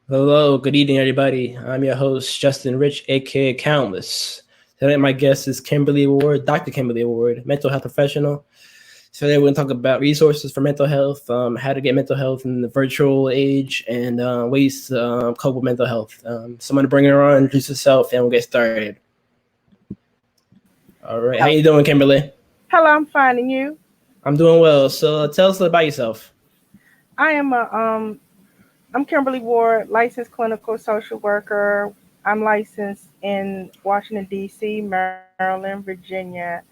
Hello, good evening, everybody. I'm your host, Justin Rich, aka Countless. Today, my guest is Kimberly Ward, Dr. Kimberly Ward, mental health professional. Today, we're going to talk about resources for mental health, how to get mental health in the virtual age, and ways to cope with mental health. So, I'm going to bring her on, introduce herself, and we'll get started. All right, how Hello, you doing, Kimberly? hello, I'm finding you. I'm doing well. So, tell us about yourself. I am I'm Kimberly Ward, licensed clinical social worker. I'm licensed in Washington D.C., Maryland, Virginia,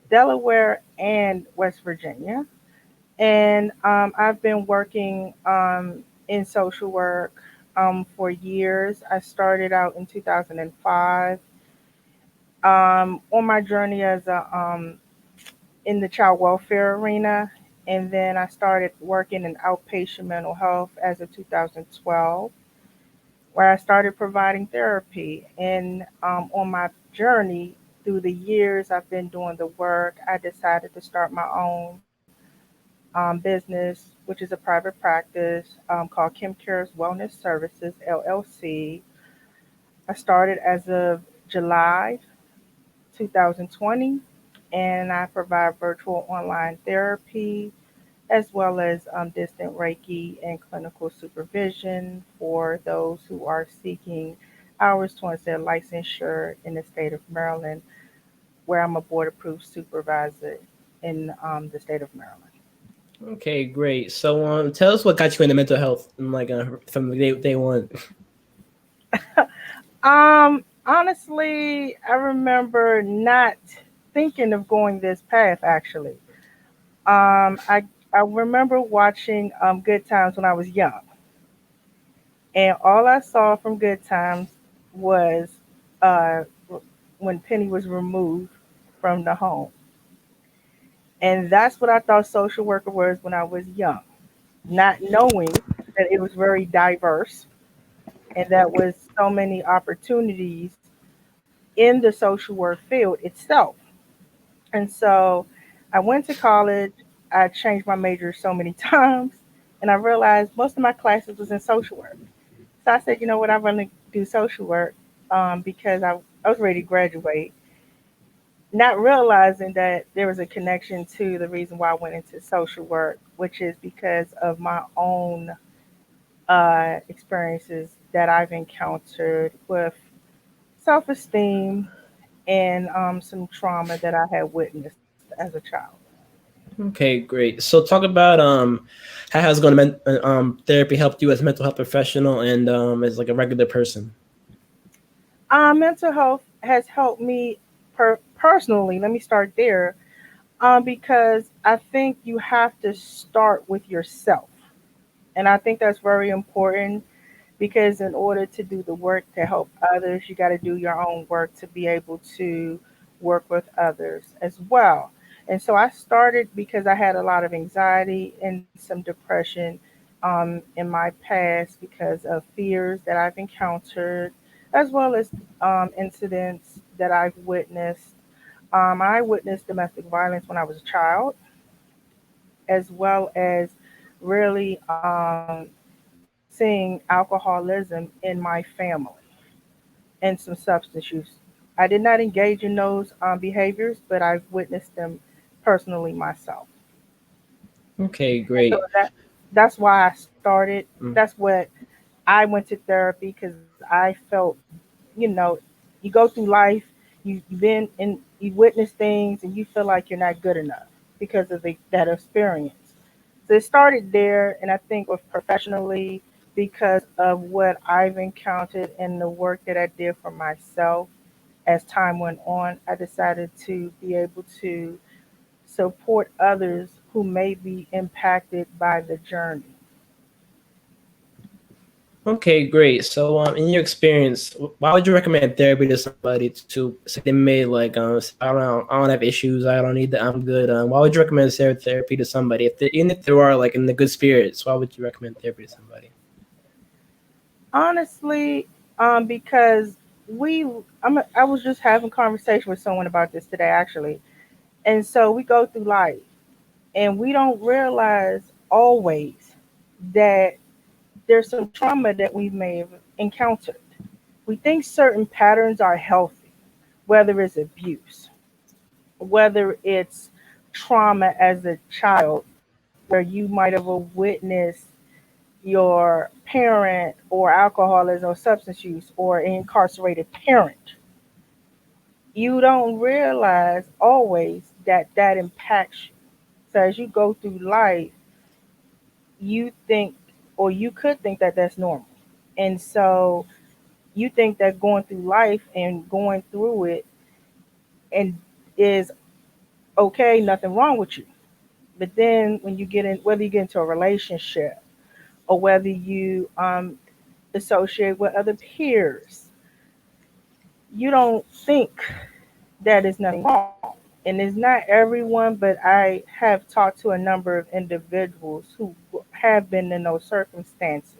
Delaware, and West Virginia. And I've been working in social work for years. I started out in 2005 on my journey as a in the child welfare arena. And then I started working in outpatient mental health as of 2012, where I started providing therapy. And on my journey through the years I've been doing the work, I decided to start my own business, which is a private practice called Kim Cares Wellness Services, LLC. I started as of July 2020, and I provide virtual online therapy as well as distant Reiki and clinical supervision for those who are seeking hours towards their licensure in the state of Maryland, where I'm a board approved supervisor in the state of Maryland. Okay, great. So, tell us what got you into mental health, and from day one. Honestly, I remember not thinking of going this path actually. I remember watching Good Times when I was young, and all I saw from Good Times was uh, when Penny was removed from the home. And that's what I thought social worker was when I was young, not knowing that it was very diverse and that was so many opportunities in the social work field itself. And so I went to college. I changed my major so many times, and I realized most of my classes was in social work. So I said, you know what, I want to do social work because I was ready to graduate, not realizing that there was a connection to the reason why I went into social work, which is because of my own experiences that I've encountered with self esteem and some trauma that I had witnessed as a child. Okay, great. So talk about how has going to therapy helped you as a mental health professional and as like a regular person. Mental health has helped me personally. Let me start there because I think you have to start with yourself. And I think that's very important because in order to do the work to help others, you got to do your own work to be able to work with others as well. And so I started because I had a lot of anxiety and some depression in my past because of fears that I've encountered, as well as incidents that I've witnessed. I witnessed domestic violence when I was a child, as well as really seeing alcoholism in my family and some substance use. I did not engage in those behaviors, but I've witnessed them personally myself. Okay, And so great. that's why I started. Mm. That's what I went to therapy because I felt, you know, you go through life, you've been in, you witness things, and you feel like you're not good enough because of that experience. So it started there, and I think with professionally because of what I've encountered and the work that I did for myself as time went on, I decided to be able to support others who may be impacted by the journey. Okay, great. So in your experience, why would you recommend therapy to somebody to say they may like I don't have issues, I don't need that, I'm good. Why would you recommend therapy to somebody if they, even if they are like in the good spirits? Why would you recommend therapy to somebody? Honestly, because we, I was just having conversation with someone about this today actually, and so we go through life and we don't realize always that there's some trauma that we may have encountered. We think certain patterns are healthy, whether it's abuse, whether it's trauma as a child, where you might have witnessed your parent or alcoholism or substance use or an incarcerated parent. You don't realize always that that impacts you. So as you go through life, you think, or you could think that that's normal. And so you think that going through life and going through it and is okay, nothing wrong with you. But then when you get in, whether you get into a relationship or whether you associate with other peers, you don't think that is nothing wrong. And it's not everyone, but I have talked to a number of individuals who have been in those circumstances.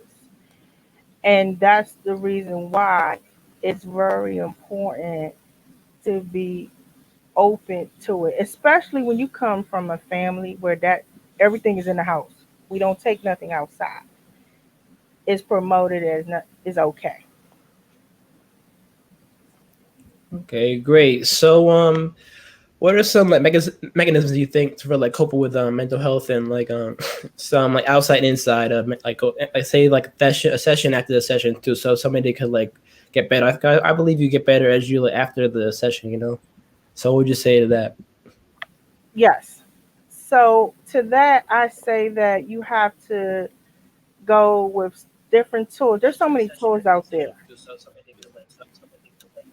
And that's the reason why it's very important to be open to it, especially when you come from a family where that everything is in the house. We don't take nothing outside. It's promoted as not, is okay. Okay, great. So, what are some like mechanisms you think for like coping with mental health and like some like outside and inside of like I say like a session after the session too, so somebody could like get better. I believe you get better as you like after the session, you know. So what would you say to that? Yes. So to that, I say that you have to go with different tools. There's so many tools out there.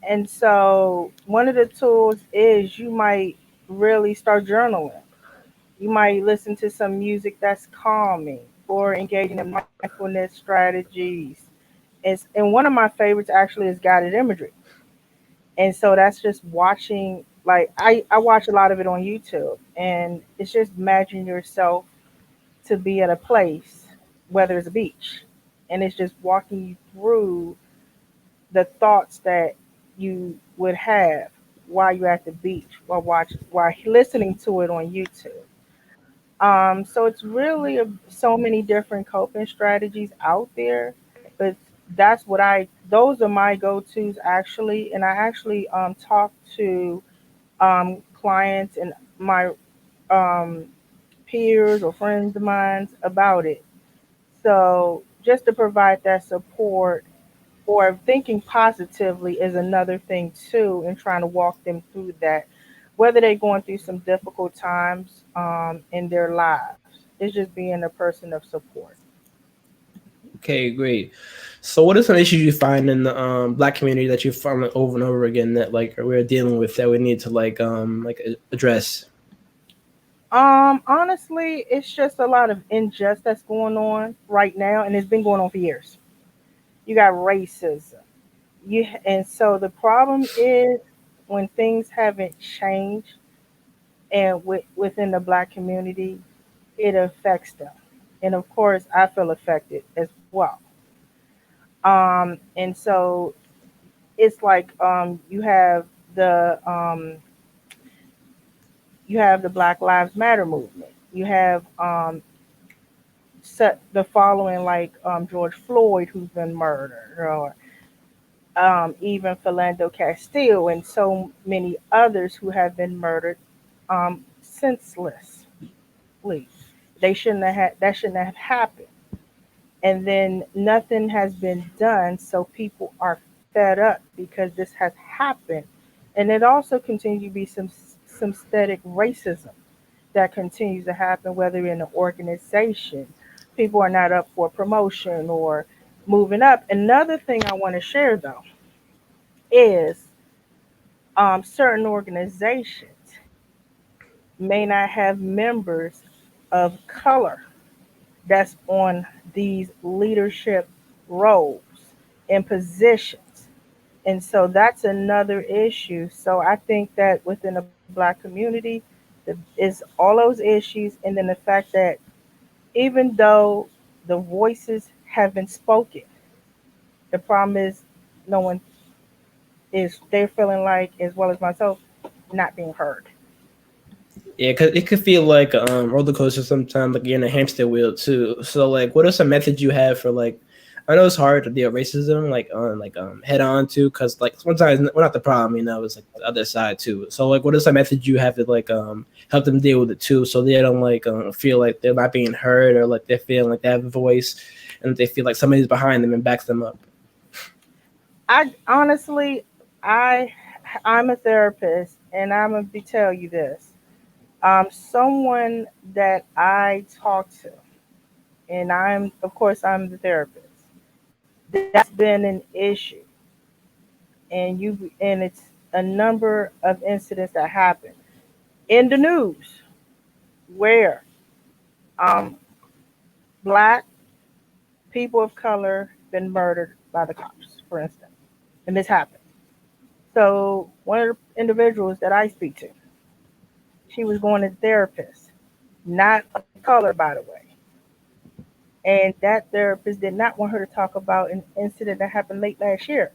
And so one of the tools is you might really start journaling. You might listen to some music that's calming or engaging in mindfulness strategies. And one of my favorites actually is guided imagery. And so that's just watching, like, I watch a lot of it on YouTube. And it's just imagine yourself to be at a place, whether it's a beach, and it's just walking you through the thoughts that you would have while you're at the beach, while listening to it on YouTube. So it's really so many different coping strategies out there, but those are my go-tos actually, and I actually talk to clients and my um, peers or friends of mine about it. So just to provide that support or thinking positively is another thing too, and trying to walk them through that, whether they're going through some difficult times in their lives. It's just being a person of support. Okay, great. So what are some issues you find in the black community that you find like, over and over again that like we're dealing with that we need to address? Honestly, it's just a lot of injustice that's going on right now, and it's been going on for years. You got racism. And so the problem is when things haven't changed and within the black community, it affects them. And of course, I feel affected as well. And so it's like the you have the Black Lives Matter movement. You have set the following like George Floyd who's been murdered, or even Philando Castile, and so many others who have been murdered senselessly. They shouldn't have that shouldn't have happened. And then nothing has been done, so people are fed up because this has happened. And it also continues to be some systemic racism that continues to happen, whether in an organization, people are not up for promotion or moving up. Another thing I want to share though is certain organizations may not have members of color that's on these leadership roles and positions. And so that's another issue. So I think that within the black community, is all those issues, and then the fact that even though the voices have been spoken, the problem is no one is they're feeling like, as well as myself, not being heard. Yeah, cause it could feel like roller coaster sometimes, like you're in a hamster wheel too. So like, what are some methods you have for like? I know it's hard to deal with racism like on like head on too, cause like sometimes we're not the problem, you know, it's like the other side too. So like, what are some methods you have to like help them deal with it too, so they don't like feel like they're not being heard or like they're feeling like they have a voice and they feel like somebody's behind them and backs them up. I honestly, I I'm a therapist, and I'm gonna be tell you this. Someone that I talk to, and I'm of course I'm the therapist. That's been an issue, and it's a number of incidents that happen in the news where um, black people of color been murdered by the cops, for instance, and this happened. So one of the individuals that I speak to, she was going to the therapist, not of color, by the way. And that therapist did not want her to talk about an incident that happened late last year.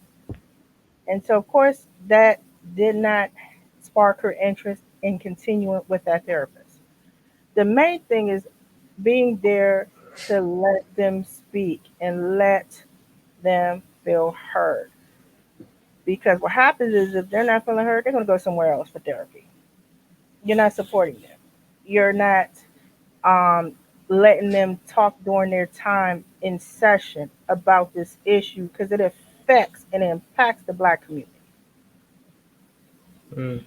And so, of course, that did not spark her interest in continuing with that therapist. The main thing is being there to let them speak and let them feel heard. Because what happens is if they're not feeling heard, they're going to go somewhere else for therapy. You're not supporting them. You're not um, letting them talk during their time in session about this issue because it affects and impacts the black community. Mm.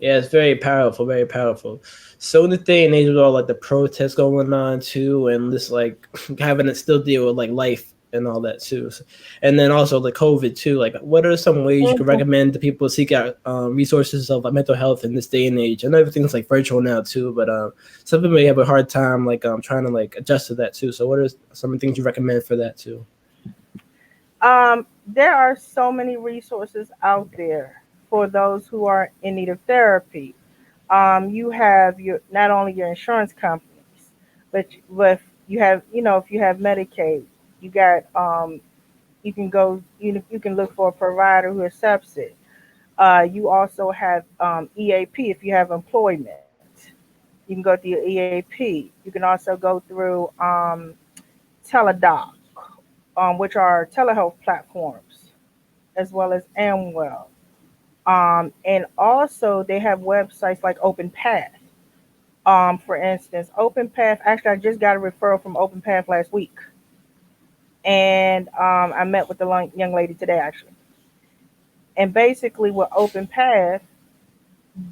Yeah, it's very powerful, very powerful. So in the day and age with all like the protests going on too, and this like having to still deal with like life and all that too, and then also the COVID too. Like, what are some ways you could Mhm. recommend to people seek out resources of like mental health in this day and age? I know everything's like virtual now too, but some people may have a hard time like trying to like adjust to that too. So, what are some things you recommend for that too? There are so many resources out there for those who are in need of therapy. You have your not only your insurance companies, but you have if you have Medicaid, you got you can go you can look for a provider who accepts it. You also have EAP if you have employment. You can go through your EAP. You can also go through Teledoc, which are telehealth platforms, as well as Amwell. And also, they have websites like OpenPath. For instance, OpenPath. Actually, I just got a referral from OpenPath last week, and I met with the young lady today actually. And basically, with OpenPath,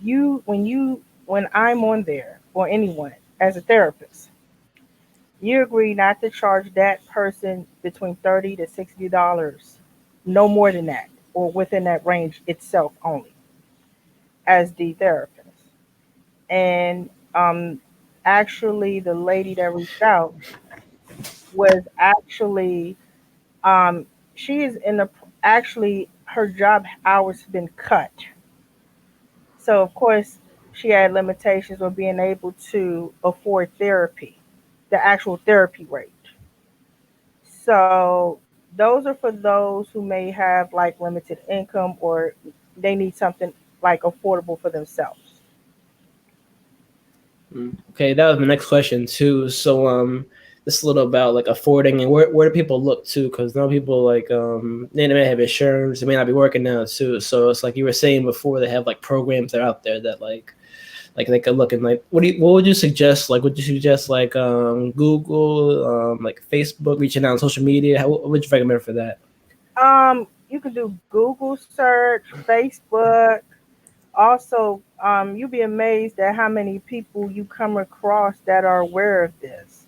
when I'm on there or anyone as a therapist, you agree not to charge that person between $30 to $60, no more than that, or within that range itself only, as the therapist. And actually, the lady that reached out was actually um, she is in the actually her job hours have been cut. So of course she had limitations with being able to afford therapy, the actual therapy rate. So those are for those who may have like limited income or they need something like affordable for themselves. Okay, that was my next question too. So, just a little about like affording and where do people look to? Because now people like they may have insurance, they may not be working now too. So it's like you were saying before, they have like programs that are out there that like they could look and like what would you suggest? Like, would you suggest like Google, like Facebook, reaching out on social media? What would you recommend for that? You can do Google search, Facebook. Also, you'll be amazed at how many people you come across that are aware of this.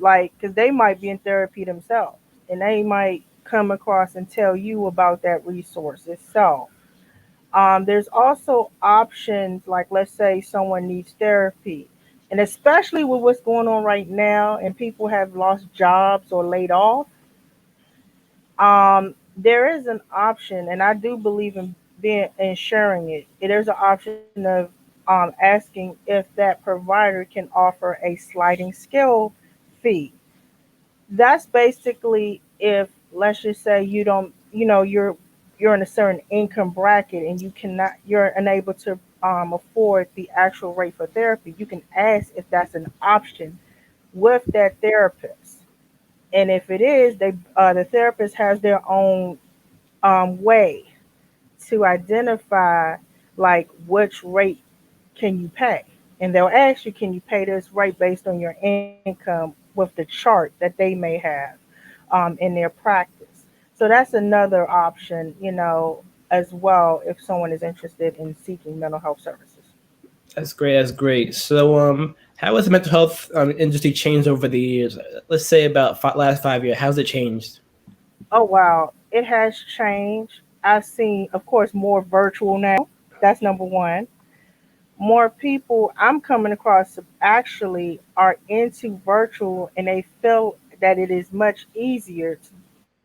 Like, because they might be in therapy themselves, and they might come across and tell you about that resource itself. There's also options like, let's say someone needs therapy, and especially with what's going on right now, and people have lost jobs or laid off. There is an option, and I do believe in being in sharing it. There's an option of asking if that provider can offer a sliding scale fee. That's basically if, let's just say, you don't, you're in a certain income bracket and you're unable to afford the actual rate for therapy, you can ask if that's an option with that therapist. And if it is, the therapist has their own way to identify like which rate can you pay, and they'll ask you, can you pay this rate based on your income with the chart that they may have in their practice. So that's another option, as well if someone is interested in seeking mental health services. That's great. That's great. So, how has the mental health industry changed over the years? Let's say about last 5 years. How's it changed? Oh wow, it has changed. I've seen, of course, more virtual now. That's number one. More people I'm coming across actually are into virtual, and they feel that it is much easier to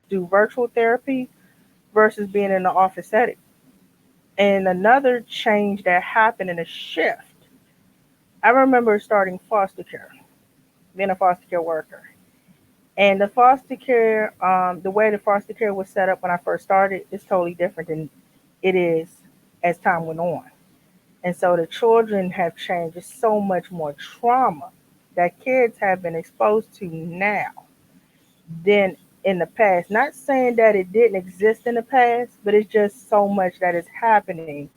do virtual therapy versus being in the office setting. And another change that happened in a shift, I remember starting foster care, being a foster care worker. And the foster care, the way the foster care was set up when I first started is totally different than it is as time went on. And so the children have changed. There's so much more trauma that kids have been exposed to now than in the past. Not saying that it didn't exist in the past, but it's just so much that is happening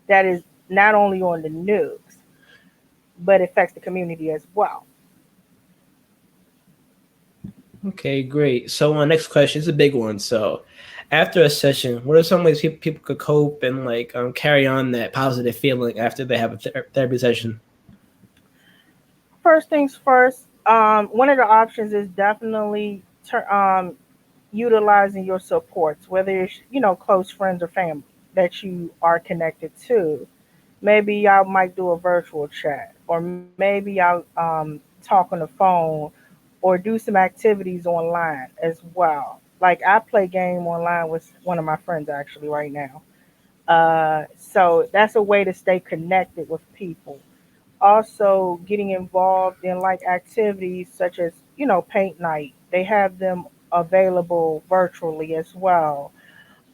that is not only on the news, but affects the community as well. Okay, great. So, next question is a big one. So, after a session, what are some ways people could cope and like carry on that positive feeling after they have a therapy session? First things first, one of the options is definitely utilizing your supports, whether it's close friends or family that you are connected to. Maybe y'all might do a virtual chat, or maybe y'all talk on the phone, or do some activities online as well. Like I play game online with one of my friends actually right now. So that's a way to stay connected with people. Also, getting involved in like activities such as paint night. They have them available virtually as well.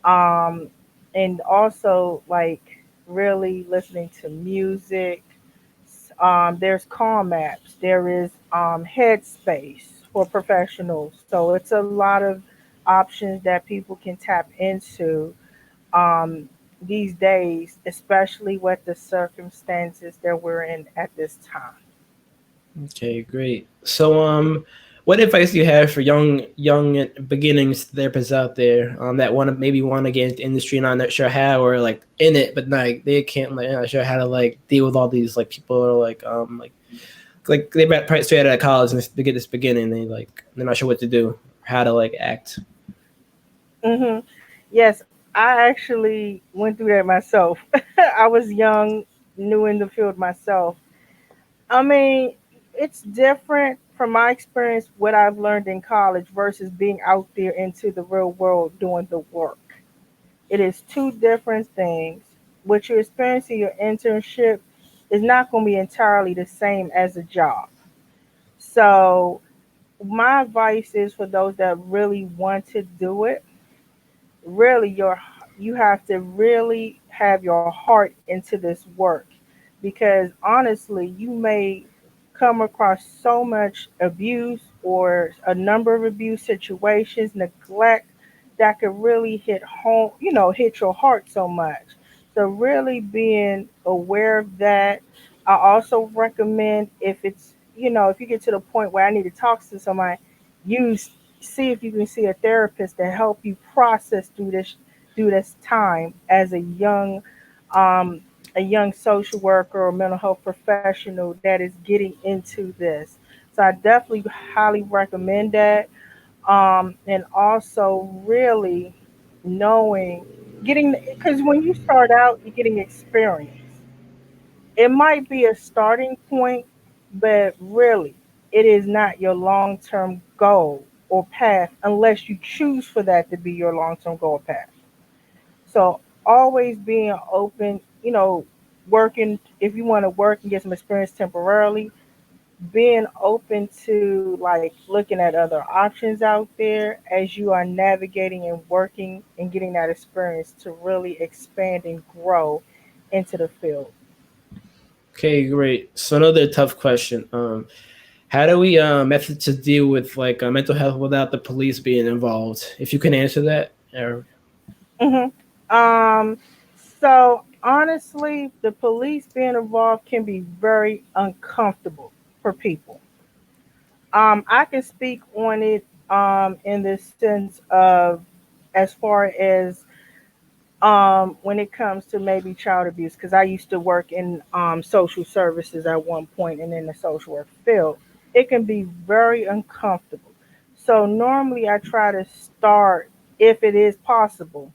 Um, and also like really listening to music. There's Calm apps. There is Headspace for professionals. So it's a lot of options that people can tap into um, these days, especially with the circumstances that we're in at this time. Okay, great. So, what advice do you have for young beginnings therapists out there that want to get into the industry, not sure how, or like in it, but like they can't like not sure how to like deal with all these like people are like they got probably straight out of college and they get this beginning, they're not sure what to do, how to like act. hmm Yes, I actually went through that myself. I was young, new in the field myself. I mean, it's different from my experience, what I've learned in college versus being out there into the real world doing the work. It is two different things. What you experience in your internship is not going to be entirely the same as a job. So, my advice is for those that really want to do it, really you have to really have your heart into this work, because honestly you may come across so much abuse or a number of abuse situations, neglect, that could really hit home, hit your heart so much. So really being aware of that. I also recommend, if it's, if you get to the point where I need to talk to somebody, use see if you can see a therapist to help you process through this time as um, a young social worker or mental health professional that is getting into this. So I definitely highly recommend that. And also really knowing, getting, because when you start out, you're getting experience. It might be a starting point, but really, it is not your long term goal or path unless you choose for that to be your long term goal path. So, always being open, working, if you want to work and get some experience temporarily, being open to like looking at other options out there as you are navigating and working and getting that experience to really expand and grow into the field. Okay, great. So another tough question. How do we method to deal with like mental health without the police being involved? If you can answer that, or Hmm. Um, so honestly, the police being involved can be very uncomfortable for people. I can speak on it in the sense of as far as when it comes to maybe child abuse, because I used to work in social services at one point and in the social work field. It can be very uncomfortable. So normally I try to start, if it is possible,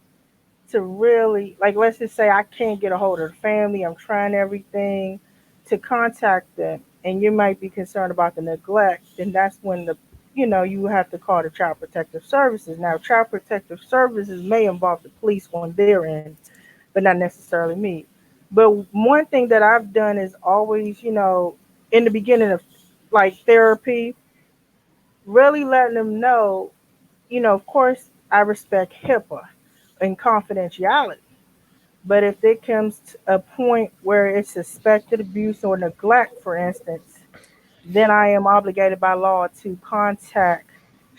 to really, like, let's just say I can't get a hold of the family, I'm trying everything to contact them, and you might be concerned about the neglect, then that's when you have to call the child protective services. Now child protective services may involve the police on their end, but not necessarily me. But one thing that I've done is always, in the beginning of like therapy, really letting them know, of course I respect HIPAA and confidentiality. But if it comes to a point where it's suspected abuse or neglect, for instance, then I am obligated by law to contact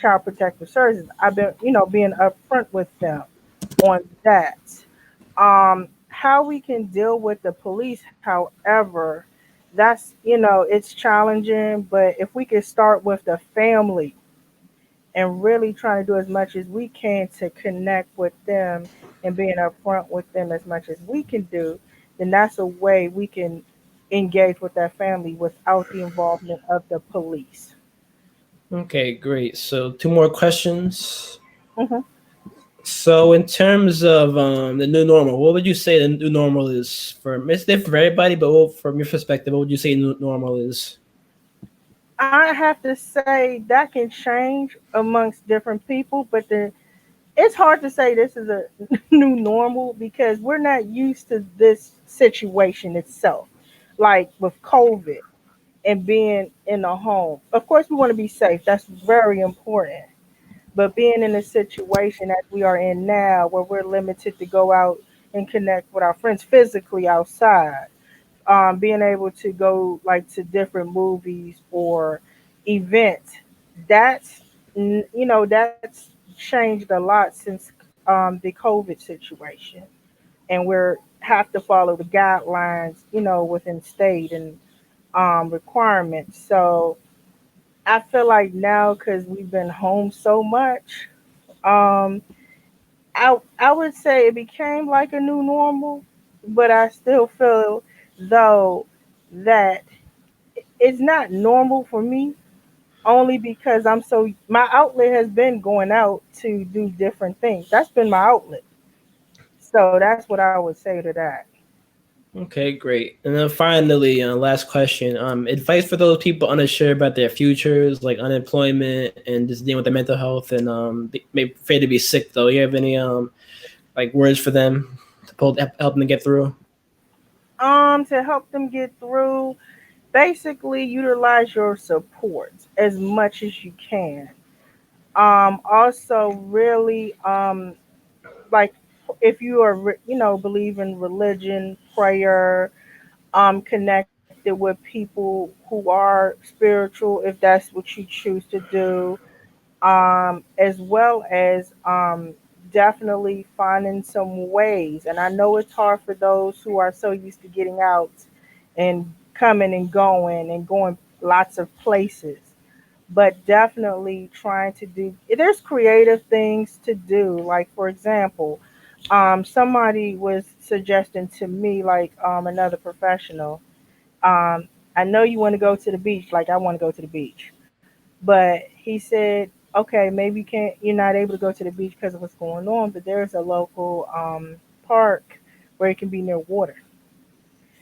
Child Protective Services. I've been, being upfront with them on that. How we can deal with the police, however, that's, it's challenging, but if we could start with the family and really trying to do as much as we can to connect with them and being upfront with them as much as we can do, then that's a way we can engage with that family without the involvement of the police. okay, great. So two more questions. Hmm. So in terms of the new normal, what would you say the new normal is for? It's different for everybody, but from your perspective, what would you say new normal is? I have to say that can change amongst different people, but it's hard to say this is a new normal because we're not used to this situation itself, like with COVID and being in a home. Of course, we want to be safe. That's very important. But being in a situation as we are in now, where we're limited to go out and connect with our friends physically outside, being able to go like to different movies or events, that's that's changed a lot since the COVID situation, and we're have to follow the guidelines, within state and requirements. So I feel like now because we've been home so much, um, I would say it became like a new normal, but I still feel though that it's not normal for me only because my outlet has been going out to do different things. That's been my outlet. So that's what I would say to that. Okay, great. And then finally, last question. Advice for those people unsure about their futures, like unemployment and just dealing with their mental health and maybe afraid to be sick. Though, you have any like words for them to help them get through? To help them get through, basically utilize your supports as much as you can. Also really like if you are believe in religion, prayer, connected with people who are spiritual if that's what you choose to do, as well as definitely finding some ways. And I know it's hard for those who are so used to getting out and coming and going lots of places, but definitely trying to do there's creative things to do. Like for example, somebody was suggesting to me, like another professional, I know you want to go to the beach, like I want to go to the beach, but he said, okay, maybe you're not able to go to the beach because of what's going on, but there's a local park where it can be near water.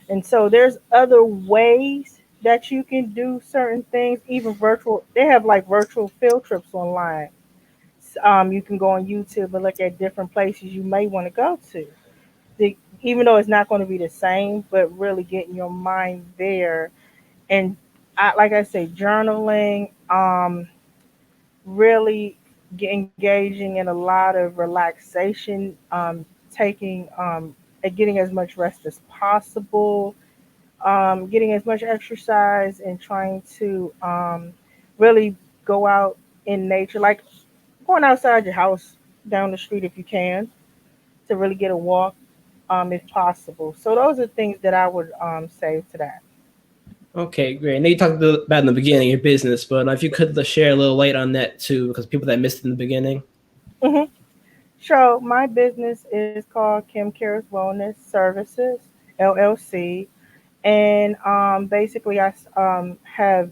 And so there's other ways that you can do certain things, even virtual. They have like virtual field trips online. You can go on YouTube and look at different places you may want to go to. Even though it's not going to be the same, but really getting your mind there. And like I say, journaling, really engaging in a lot of relaxation, taking, getting as much rest as possible, getting as much exercise and trying to really go out in nature, like going outside your house down the street if you can, to really get a walk if possible. So those are things that I would say to that. Okay, great. I know you talked about in the beginning your business, but if you could share a little light on that too, because people that missed in the beginning. hmm So my business is called Kim Cares Wellness Services LLC, and basically I have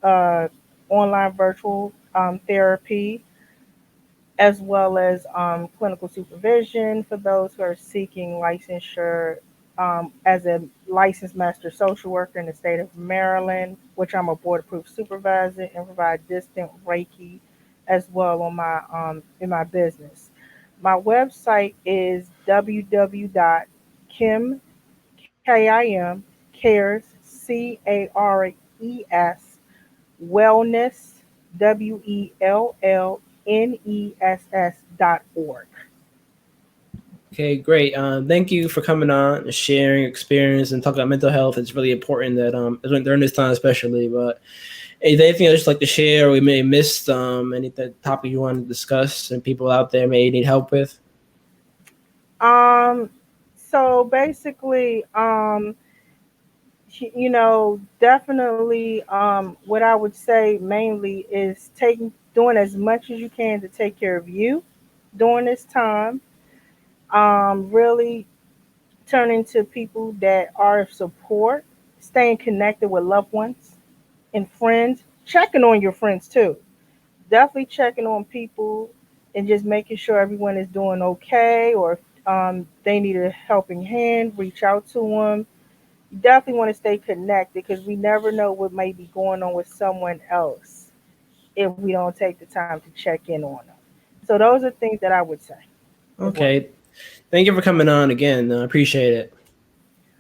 uh, online virtual therapy as well as clinical supervision for those who are seeking licensure as a licensed master social worker in the state of Maryland, which I'm a board approved supervisor and provide distant Reiki as well on my in my business. My website is www.kim cares wellness wellness.org. Okay, great. Thank you for coming on and sharing your experience and talking about mental health. It's really important that during this time especially. But is there anything else you'd like to share or we may have missed any topic you want to discuss and people out there may need help with? Um, so basically, definitely, what I would say mainly is doing as much as you can to take care of you during this time. Really turning to people that are of support, staying connected with loved ones and friends, checking on your friends too. Definitely checking on people and just making sure everyone is doing okay, or if they need a helping hand, reach out to them. You definitely want to stay connected because we never know what may be going on with someone else if we don't take the time to check in on them. So those are things that I would say as well. Okay. Thank you for coming on again. I appreciate it.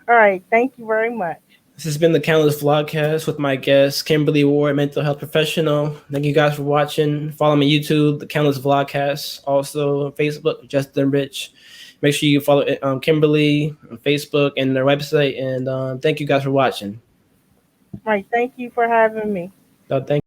All right, thank you very much. This has been the Countless Vlogcast with my guest, Kimberly Ward, mental health professional. Thank you guys for watching. Follow me on YouTube, the Countless Vlogcast. Also on Facebook, Justin Rich. Make sure you follow Kimberly on Facebook and their website. And thank you guys for watching. All right, thank you for having me. Thank